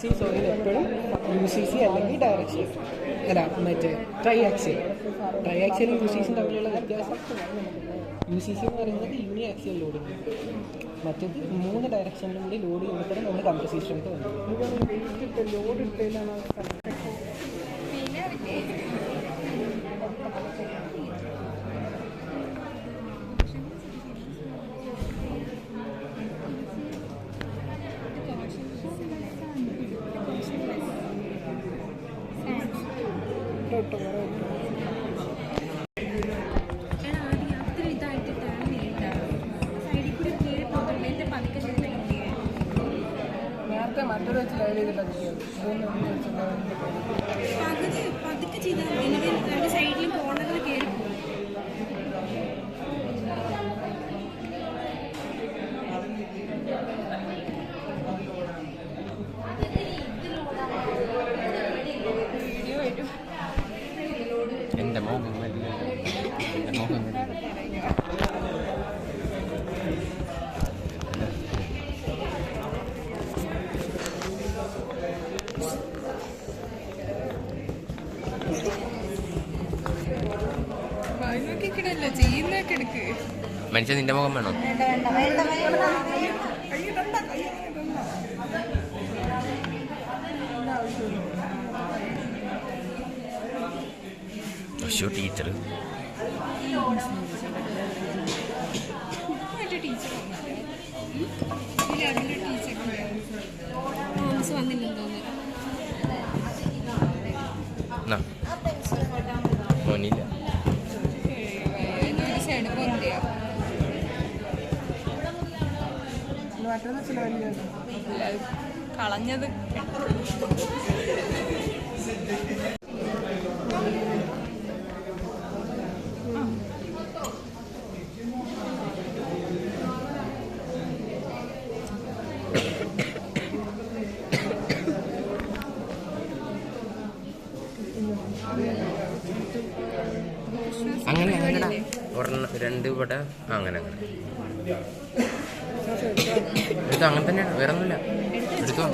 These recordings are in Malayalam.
ആക്സിൽ സോയിൽ എപ്പോഴും UCC അല്ലെങ്കിൽ ഡയറക്ഷൻ അല്ല മറ്റേ ട്രൈ ആക്സിലും UCCയും തമ്മിലുള്ള വ്യത്യാസം UCC എന്ന് പറയുന്നത് യൂണി ആക്സിയൽ ലോഡിങ്, മറ്റേത് 3 ഡയറക്ഷനിലും കൂടി ലോഡ് ചെയ്യുമ്പോഴത്തേനും നമ്മുടെ കംപ്രസീവ് സ്ട്രെങ്ത് വന്നു. ലോഡ് ഇട്ടതിലാണ് മറ്റൊരു വെച്ച് ലൈവ് ചെയ്തിട്ടാണ് പതുക്കെ ചെയ്താൽ സൈഡിൽ കോർണറിൽ കയറി വീഡിയോ വരും. എൻ്റെ മോഹം മനുഷ്യ നിന്റെ മുഖം വേണോ? ടീച്ചർ മോനില്ല കളഞ്ഞത്. അങ്ങനെ അങ്ങനെ ഒരെണ്ണം 2 ഇവിടെ അങ്ങനെ എടുത്തോ. അങ്ങനെ തന്നെയാണ്, വേറെ ഒന്നുമില്ല. എടുത്തോ.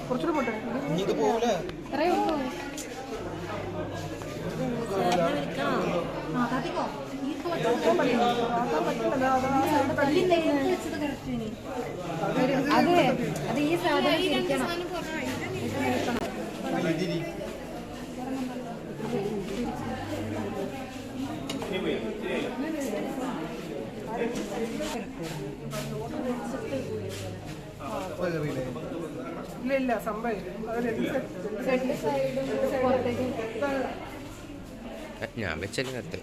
കുറച്ചുകൂടെ പോട്ടെ. അത് ഈ സാധനം ഇല്ല സംഭവം ഞാൻ വെച്ചതിനകത്ത്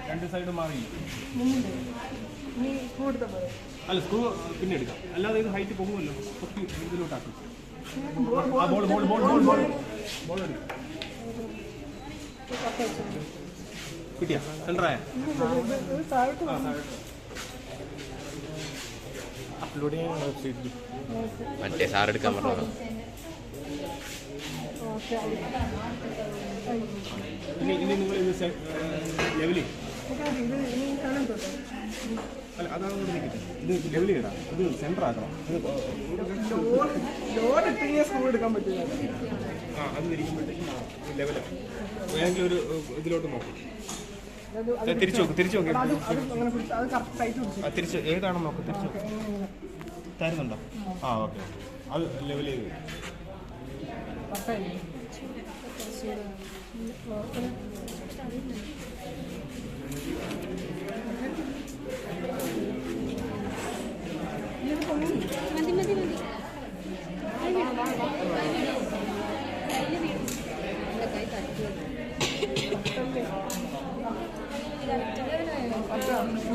രണ്ട് സൈഡ് മാറി അല്ല സ്ക്രൂ പിന്നെ എടുക്കാം, അല്ലാതെ ഇത് ഹൈറ്റ് പോകുമല്ലോ. ഇതിലോട്ടാക്കും. കിട്ടിയാ സെൻറ്ററായ അപ്ലോഡ് ചെയ്യാൻ വെബ്സൈറ്റിൽ മറ്റേ സാറെടുക്കാൻ പറഞ്ഞോ. ഇനി നിങ്ങൾ ഇത് ലെവലിൽ അല്ല അതാണ് ഇവിടെ നിൽക്കുന്നത്. ഇത് ലെവലിൽ ഇടാം, ഇത് സെൻറ്റർ ആക്കണം. സ്ക്രൂ എടുക്കാൻ പറ്റില്ല. അത് തിരിക്കുമ്പോഴത്തേക്കും ലെവലാണ്. ഏതെങ്കിലും ഒരു ഇതിലോട്ട് നോക്കും. തിരിച്ചു നോക്ക്, തിരിച്ചു നോക്കി തിരിച്ച് ഏതാണെന്ന് നോക്ക്. തിരിച്ചു തരുന്നുണ്ടോ? ആ ഓക്കെ, അത് ലെവൽ ചെയ്ത്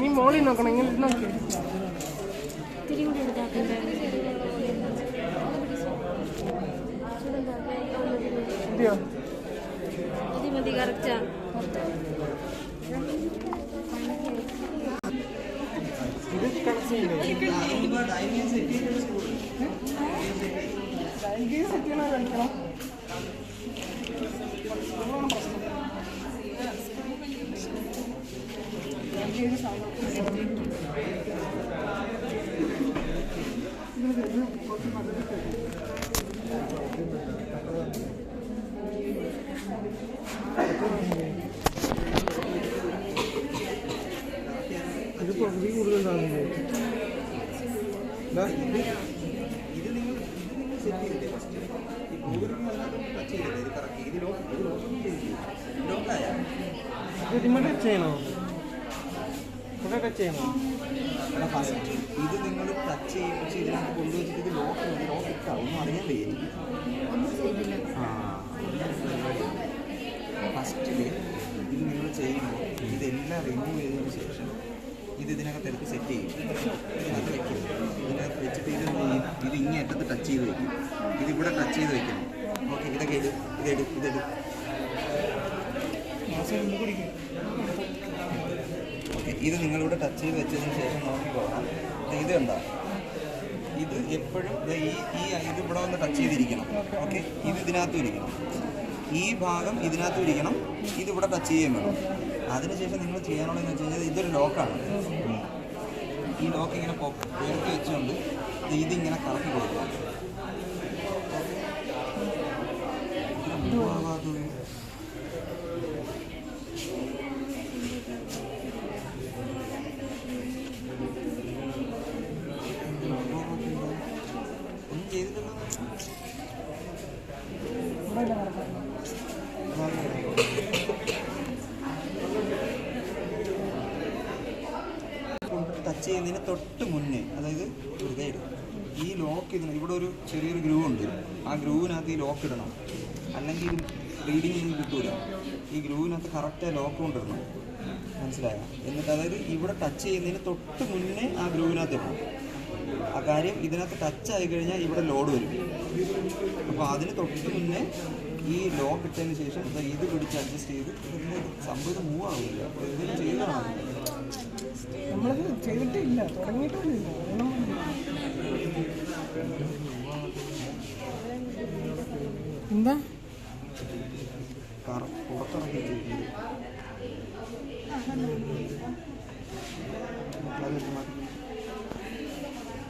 നീ മോളിൽ നോക്കണം, ഇങ്ങനെ നോക്കി തിരി കൂടി എടുത്താൽ മതിയോ? മതി കറക്റ്റാ. ഇത് കണക്ട് ചെയ്യില്ലേ? സെറ്റ് ചെയ്യണോ കളിക്കണം? ഇത് പകുതി കൂടുതൽ കാണുന്നു. ഇതിമ്മ ടച്ച് ചെയ്യണോ? ഇവിടെ ടച്ച് ചെയ്യണോ? ഇത് നിങ്ങൾ ടച്ച് ചെയ്യിപ്പിച്ച് ഇതിനകത്ത് കൊണ്ടുവച്ചിട്ട് ഇത് ലോക്ക് ഇട്ടാ ഒന്നും അറിയാൻ വയ്യ എനിക്ക്. ഫസ്റ്റില് ഇത് നിങ്ങൾ ചെയ്യുമ്പോൾ ഇതെല്ലാം റിമൂവ് ചെയ്തതിന് ശേഷം ഇത് ഇതിനകത്ത് എടുത്ത് സെറ്റ് ചെയ്യും. ഇതിനകത്ത് വയ്ക്കും. ഇതിനകത്ത് വെച്ചിട്ട് ഇത് എന്ത് ചെയ്യും? ഇത് ഇങ്ങനെ അറ്റത്ത് ടച്ച് ചെയ്ത് വയ്ക്കും. ഇതിവിടെ ടച്ച് ചെയ്ത് വയ്ക്കണം. ഓക്കെ, ഇതൊക്കെ ഇതെടു. ഓക്കെ, ഇത് നിങ്ങളിവിടെ ടച്ച് ചെയ്ത് വെച്ചതിന് ശേഷം നോക്കിക്കോളാം. ഇത് കണ്ടോ? ഇത് എപ്പോഴും ഇത് ഇവിടെ വന്ന് ടച്ച് ചെയ്തിരിക്കണം. ഓക്കെ, ഇത് ഇതിനകത്തും ഇരിക്കണം. ഈ ഭാഗം ഇതിനകത്തും ഇരിക്കണം. ഇതിവിടെ ടച്ച് ചെയ്യാൻ വേണം. അതിനുശേഷം നിങ്ങൾ ചെയ്യാനുള്ളതെന്ന് വെച്ച് കഴിഞ്ഞാൽ ഇതൊരു ലോക്കാണ്. ഈ ലോക്ക് ഇങ്ങനെ ഉയർത്തി വെച്ചുകൊണ്ട് ഇതിങ്ങനെ കറക്കി കൊടുക്കുക. ഒന്നും ചെയ്തിട്ടല്ലോ. ടച്ച് ചെയ്യുന്നതിന് തൊട്ട് മുന്നേ, അതായത് ഈ ലോക്ക് ഇവിടെ ഒരു ചെറിയൊരു ഗ്രൂവ് ഉണ്ട്. ആ ഗ്രൂവിനകത്ത് ഈ ലോക്ക് ഇടണം, അല്ലെങ്കിൽ റീഡിങ് ഒന്നും കിട്ടൂല. ഈ ഗ്രൂവിനകത്ത് കറക്റ്റ് ലോക്ക് കൊണ്ടിടണം. മനസ്സിലായോ? എന്നിട്ട് അതായത് ഇവിടെ ടച്ച് ചെയ്യുന്നതിന് തൊട്ട് മുന്നേ ആ ഗ്രൂവിനകത്ത് ഇടണം. ആ കാര്യം ഇതിനകത്ത് ടച്ച് ആയി കഴിഞ്ഞാൽ ഇവിടെ ലോഡ് വരും. അപ്പോൾ അതിന് തൊട്ട് മുന്നേ ഈ ലോക്ക് ഇട്ടതിന് ശേഷം ഇത് പിടിച്ച് അഡ്ജസ്റ്റ് ചെയ്ത് സംഭവം മൂവ് ആവില്ല. അപ്പോൾ എന്തെങ്കിലും ചെയ്തതാണ്. നമ്മളത് ചെയ്തിട്ടില്ല, തുടങ്ങിയിട്ടൊന്നുമില്ല. എന്താ പുറത്തിറക്കി ചെയ്തത്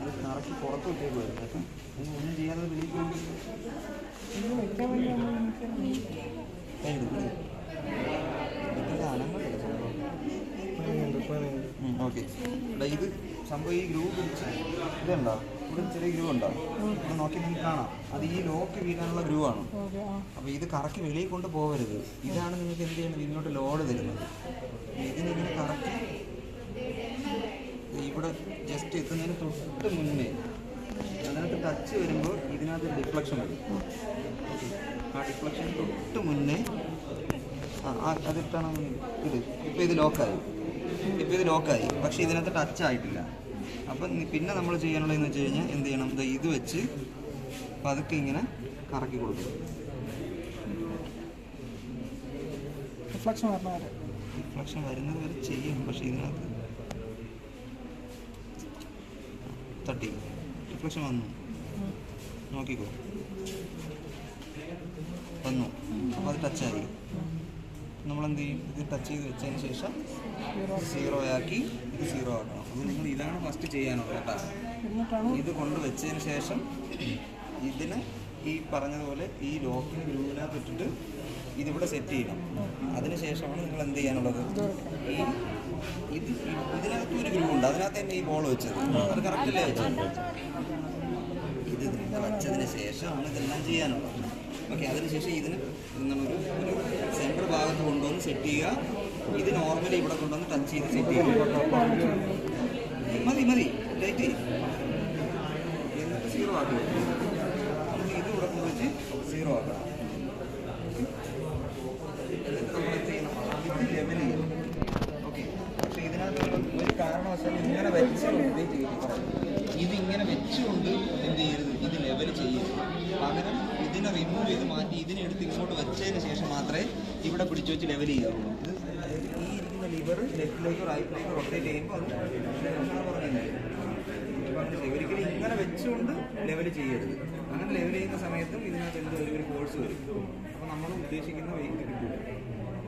അത് കറക്കി പുറത്ത് വിട്ടേക്കുമായിരുന്നു. അപ്പം ഒന്നും ചെയ്യാതെ വിളിക്കുമ്പോൾ അനങ്ങളില്ല സംഭവം. ഓക്കെ, ഇത് സംഭവം ഈ ഗ്രൂവ് പിടിച്ച് ഇതുണ്ടോ? ഇവിടെ ചെറിയ ഗ്രൂവ് ഉണ്ടോ? ഇത് നോക്കി നിങ്ങൾക്ക് കാണാം. അത് ഈ ലോക്ക് വീഴാനുള്ള ഗ്രൂവ് ആണ്. അപ്പോൾ ഇത് കറക്കി വെളിയിൽ കൊണ്ട് പോകരുത്. ഇതാണ് നിങ്ങൾക്ക് എന്ത് ചെയ്യുന്നത്? ഇങ്ങോട്ട് ലോഡ് തരുന്നത്. ഇതിനിങ്ങനെ കറക്കി ഇവിടെ ജസ്റ്റ് എത്തുന്നതിന് തൊട്ട് മുന്നേ അതിനകത്ത് ടച്ച് വരുമ്പോൾ ഇതിനകത്ത് ഡിഫ്ലക്ഷൻ വരും. ഓക്കെ, ആ ഡിഫ്ലക്ഷൻ തൊട്ട് മുന്നേ അതിട്ടാണ് ഇത്. ഇപ്പോൾ ഇത് ലോക്കായി, പക്ഷേ ഇതിനകത്ത് ടച്ച് ആയിട്ടില്ല. അപ്പം പിന്നെ നമ്മൾ ചെയ്യാനുള്ളതെന്ന് വെച്ച് കഴിഞ്ഞാൽ എന്ത് ചെയ്യണം? ഇത് വെച്ച് പതുക്കെ ഇങ്ങനെ കറക്കി കൊടുക്കും. റിഫ്ലക്ഷൻ വരുന്നത് വരെ ചെയ്യും. പക്ഷേ ഇതിനകത്ത് തട്ടി റിഫ്ലക്ഷൻ വന്നു, നോക്കിക്കോ, വന്നു. അപ്പോൾ അത് ടച്ചായി. നമ്മളെന്ത് ചെയ്യും? ഇത് ടച്ച് ചെയ്ത് വെച്ചതിന് ശേഷം 0 ആക്കി ഇത് 0 ആക്കണം. അപ്പോൾ നിങ്ങൾ ഇതാണ് ഫസ്റ്റ് ചെയ്യാനുള്ളത് കേട്ടോ. ഇത് കൊണ്ട് വെച്ചതിന് ശേഷം ഇതിന് ഈ പറഞ്ഞതുപോലെ ഈ ലോക്കിന് ഗ്രൂവിനകത്ത് ഇട്ടിട്ട് ഇതിവിടെ സെറ്റ് ചെയ്യണം. അതിനുശേഷമാണ് നിങ്ങൾ എന്ത് ചെയ്യാനുള്ളത്? ഇതിനകത്ത് ഒരു ഗ്രൂവ് ഉണ്ട്, അതിനകത്ത് തന്നെ ഈ ബോൾ വെച്ചത്. അത് കറക്റ്റല്ലേ വെച്ചത്? ഇത് വെച്ചതിന് ശേഷമാണ് ഇതെല്ലാം ചെയ്യാനുള്ളത്. ഓക്കെ, അതിനുശേഷം ഇതിന് ഒരു സെൻറ്റർ ഭാഗത്ത് കൊണ്ടുവന്ന് സെറ്റ് ചെയ്യുക. ഇത് നോർമലി ഇവിടെ കൊണ്ടുവന്ന് ടച്ച് ചെയ്ത് സെറ്റ് ചെയ്യുക. മതി ലൈറ്റ് എന്നിട്ട് 0 ആക്കി വെക്കും. നമുക്ക് ഇത് ഇവിടെ കൊണ്ടുവച്ച് 0 ആക്കണം. എന്നിട്ട് നമ്മൾ എന്ത് ചെയ്യണം? ഇത് ലെവൽ ചെയ്യണം. ഓക്കെ, പക്ഷേ ഇതിനകത്ത് ഒരു കാരണവശാലും ഇങ്ങനെ വെച്ച് ഇതിങ്ങനെ വെച്ചുകൊണ്ട് എന്ത് ചെയ്യരുത്? ഇത് ലെവൽ ചെയ്യരുത്. പകരം ഇതിനെ റിമൂവ് ചെയ്ത് മാറ്റി ഇതിനെടുത്ത് ഇങ്ങോട്ട് വെച്ചതിന് ശേഷം മാത്രമേ ഇവിടെ പിടിച്ചു വെച്ച് ലെവൽ ചെയ്യാവുള്ളൂ. ഇത് ഈ ഇരിക്കുന്ന ലിവർ ലെഫ്റ്റിലേക്കോ റൈറ്റിലേക്കോ റൊട്ടേറ്റ് ചെയ്യുമ്പോൾ അത് പറഞ്ഞില്ലേ, ഒരിക്കലും ഇങ്ങനെ വെച്ചുകൊണ്ട് ലെവൽ ചെയ്യരുത്. അങ്ങനെ ലെവൽ ചെയ്യുന്ന സമയത്തും ഇതിനകത്ത് എന്ത് ഒരു ഫോഴ്സ് വരും. അപ്പോൾ നമ്മൾ ഉദ്ദേശിക്കുന്ന വെയിറ്റ് കിട്ടില്ല.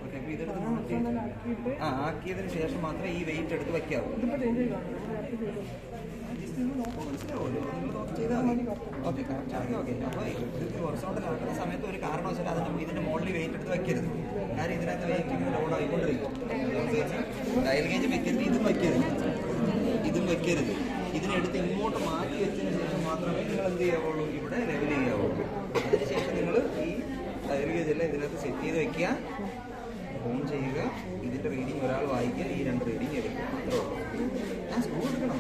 ഓക്കെ, അപ്പോൾ ഇതെടുത്ത് ആക്കിയതിന് ശേഷം മാത്രമേ ഈ വെയിറ്റ് എടുത്ത് വയ്ക്കാവൂ. മനസ്സിലാവുമല്ലോ, ചെയ്താൽ മതി. Okay, correct. ഓക്കെ, അപ്പോൾ ഇത് ഹൊറിസോണ്ടലാക്കുന്ന സമയത്ത് ഒരു കാരണവശാലും ഇതിൻ്റെ മുകളിൽ വെയിറ്റ് എടുത്ത് വയ്ക്കരുത്. കാര്യം ഇതിനകത്ത് വെയിറ്റ് ഇങ്ങനെ ലോഡ് ആയിക്കൊണ്ടിരിക്കും. ഡയൽ ഗേജ് വെക്കരുത്, ഇതും വെക്കരുത്. ഇതിനെടുത്ത് ഇങ്ങോട്ട് മാറ്റി വെച്ചതിന് ശേഷം മാത്രമേ നിങ്ങൾ എന്ത് ചെയ്യാവുള്ളൂ, ഇവിടെ ലെവൽ ചെയ്യാവുള്ളൂ. അതിനുശേഷം നിങ്ങൾ ഈ ഡയൽ ഗേജ് എല്ലാം ഇതിനകത്ത് സെറ്റ് ചെയ്ത് വെക്കുക, ഓൺ ചെയ്യുക, ഇതിൻ്റെ റീഡിങ് ഒരാൾ വായിക്കുക, ഈ 2 റീഡിങ് എടുക്കുക. അത്രേ ഉള്ളൂ. ഞാൻ സ്ക്രൂ എടുക്കണം.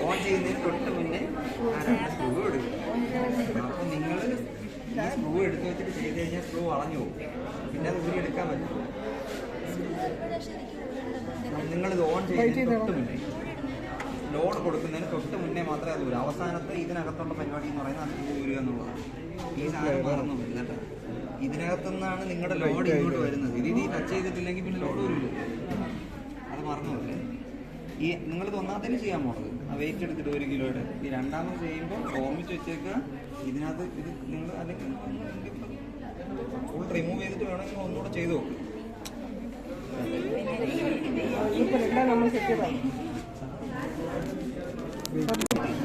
ഓൺ ചെയ്യുന്നതിന് തൊട്ട് മുന്നേ ആ 2 സ്ക്രൂ എടുക്കും. അപ്പം നിങ്ങൾ ഈ സ്ക്രൂ എടുത്ത് വെച്ചിട്ട് ചെയ്ത് കഴിഞ്ഞാൽ സ്ക്രൂ വളഞ്ഞു പോകും. പിന്നെ അത് ഊരി എടുക്കാൻ പറ്റും. നിങ്ങളിത് ഓൺ ചെയ്യുന്നതിന് തൊട്ട് മുന്നേ, ലോഡ് കൊടുക്കുന്നതിന് തൊട്ട് മുന്നേ മാത്രമേ അത് ഊരും. അവസാനത്തെ ഇതിനകത്തുള്ള പരിപാടി എന്ന് പറയുന്നത് അത് ഊരുക എന്നുള്ളതാണ്. ഈ സാധനം മറന്നു പോയി കേട്ടോ. ഇതിനകത്തുനിന്നാണ് നിങ്ങളുടെ ലോഡ് ഇങ്ങോട്ട് വരുന്നത്. ഇത് ടച്ച് ചെയ്തിട്ടില്ലെങ്കിൽ പിന്നെ ലോഡ് വരില്ല. അത് മറന്നു പോയില്ലേ. ഈ നിങ്ങളിത് ഒന്നാമത്തേന് ചെയ്യാൻ പോണത് ആ വെയിറ്റ് എടുത്തിട്ട് 1 കിലോയുടെ. ഈ രണ്ടാമത് ചെയ്യുമ്പോൾ ഓർമ്മിച്ച് വെച്ചേക്കുക. ഇതിനകത്ത് ഇത് നിങ്ങൾ അല്ലെങ്കിൽ ഫുൾ റിമൂവ് ചെയ്തിട്ട് വേണമെങ്കിൽ ഒന്നുകൂടെ ചെയ്ത് നോക്കും.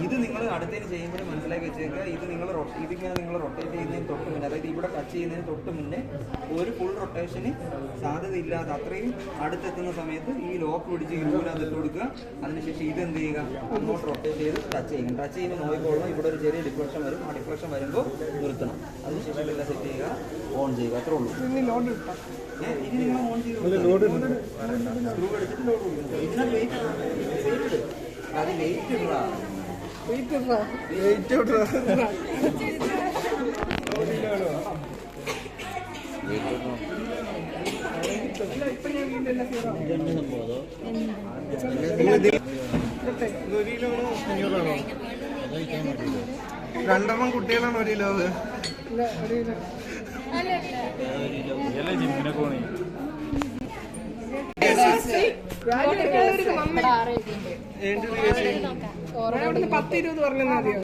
ഇത് നിങ്ങൾ അടുത്തതിന് ചെയ്യുമ്പോഴും മനസ്സിലാക്കി വെച്ചേക്കുക. ഇതിങ്ങനെ നിങ്ങൾ റൊട്ടേറ്റ് ചെയ്യുന്നതിന് തൊട്ട് മുന്നേ, അതായത് ഇവിടെ ടച്ച് ചെയ്യുന്നതിന് തൊട്ട് മുന്നേ ഒരു ഫുൾ റൊട്ടേഷന് സാധ്യതയില്ലാതെ അത്രയും അടുത്തെത്തുന്ന സമയത്ത് ഈ ലോക്ക് പിടിച്ച് ഗ്രൂവിനകത്ത് ഇട്ട് കൊടുക്കുക. അതിനുശേഷം ഇതെന്ത് ചെയ്യുക, അങ്ങോട്ട് റൊട്ടേറ്റ് ചെയ്ത് ടച്ച് ചെയ്യണം. ടച്ച് ചെയ്യുമ്പോൾ നോക്കിക്കോളണം, ഇവിടെ ഒരു ചെറിയ ഡിഫ്ലക്ഷൻ വരും. ആ ഡിഫ്ലക്ഷൻ വരുമ്പോൾ നിർത്തണം. അതിനുശേഷം എല്ലാം സെറ്റ് ചെയ്യുക, ഓൺ ചെയ്യുക. അത്രേ ഉള്ളൂ. ഇനി നിങ്ങൾ ഓൺ ചെയ്ത് സ്ക്രൂ എടുത്തിട്ട് ലോഡ് കൊടുക്കുക. ഇതിനകത്ത് വെയിറ്റ് അത് വെയിറ്റ് ഇടുക. രണ്ടെണ്ണം കുട്ടികളാണ് 1 കിലോ. ജിമ്മിനെ പോണേ കൊറോണ 10-20 പറഞ്ഞാൽ മതിയോ?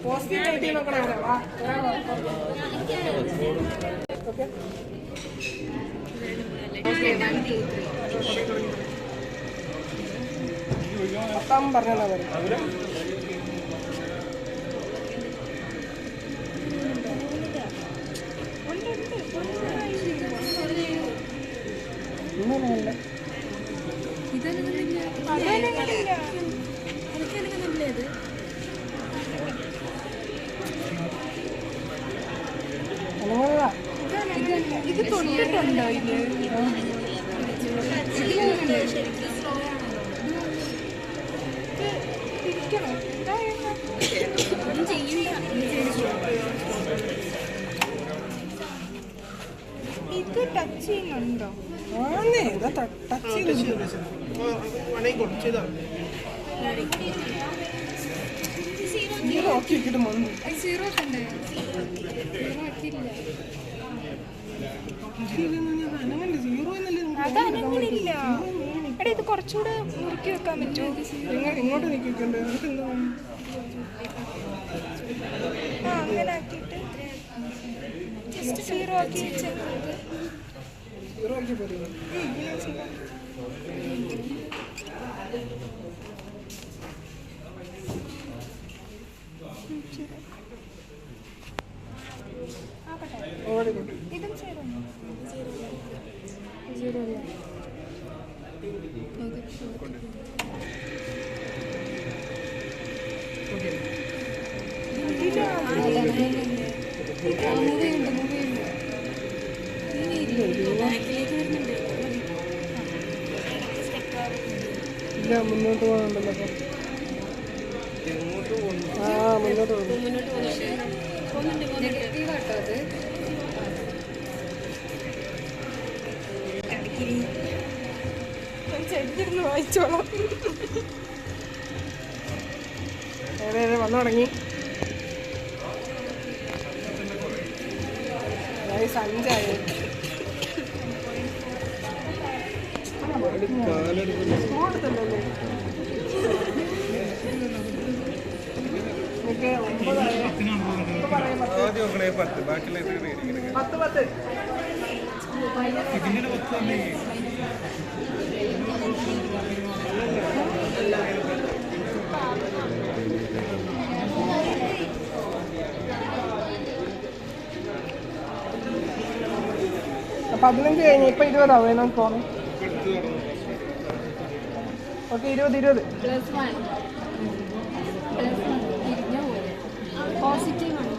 പോസിറ്റീവ് ആയിട്ട് നോക്കണം. പത്താം പറഞ്ഞാൽ മതി. ഇത് തൊട്ടിട്ടുണ്ടോ? ഇത് ടച്ച് ചെയ്യുന്നുണ്ടോ? ടച്ച് സീറോ ആക്കിയിട്ടിട്ട് സീറോ തന്നെ സീറോ ആക്കിയില്ല. അതനങ്ങില്ല. എടാ ഇത് കുറച്ചുകൂടെ മുറുക്കി വെക്കാൻ പറ്റുമോ? ഇങ്ങോട്ട് നിൽക്കണ്ടേ? ആ അങ്ങനെ ആക്കിയിട്ട് ജസ്റ്റ് സീറോ ആക്കി വെച്ചാൽ സീറോ ആക്കി പോലും. ഇതും സീറോ സീറോ അല്ല. ഇല്ല, മുന്നോട്ട് പോകണ്ടല്ലോ. മുന്നോട്ട് പോകുന്നുണ്ട്. ഞാൻ ചെടിച്ചിരുന്ന് വായിച്ചോളാം. ഏതേ വന്നു തുടങ്ങി. 5 കൊടുത്തല്ലേ എനിക്ക് 9 ആദ്യം നോക്കണേ 10 ബാക്കിയുള്ള ഇത് ഇരിക്കുന്നത് 10 ഇതിന്റെ 10 തന്നെ പതിനഞ്ച് കഴിഞ്ഞ് ഇപ്പൊ 20 വേണം തോന്നി. ഓക്കെ 20 പോസിറ്റീവ് ആണ്.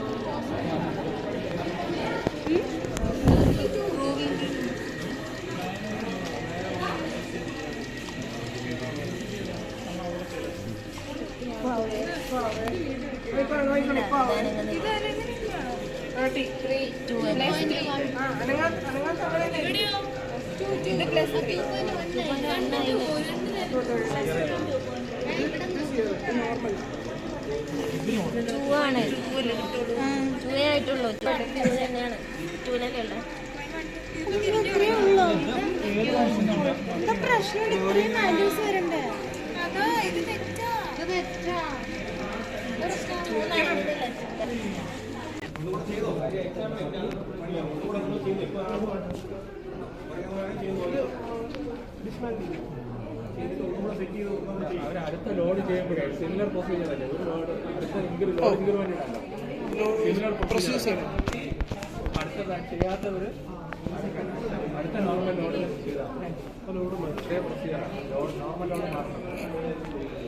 ആയിട്ടുള്ളൂ തന്നെയാണ് ടൂലല്ലേ പ്രശ്നം ഇത്രയും വാല്യൂസ് വരണ്ടേ? അതോ ഇത് തെറ്റാ? ഇത് തെറ്റാ. അടുത്ത ലോഡ് ചെയ്യുമ്പോഴേ സിമിലർ പ്രൊസീജിയർ അല്ലേ ഒരു ലോഡ് അടുത്ത ലോഡ് ഇൻക്രിമെന്റ് സിമിലർ പ്രൊസീജിയർ ചെയ്യണം. അടുത്ത ചെയ്യാത്തവർ അടുത്ത നോർമൽ ലോഡ് ചെയ്താൽ load procedure load normal load മാറണം.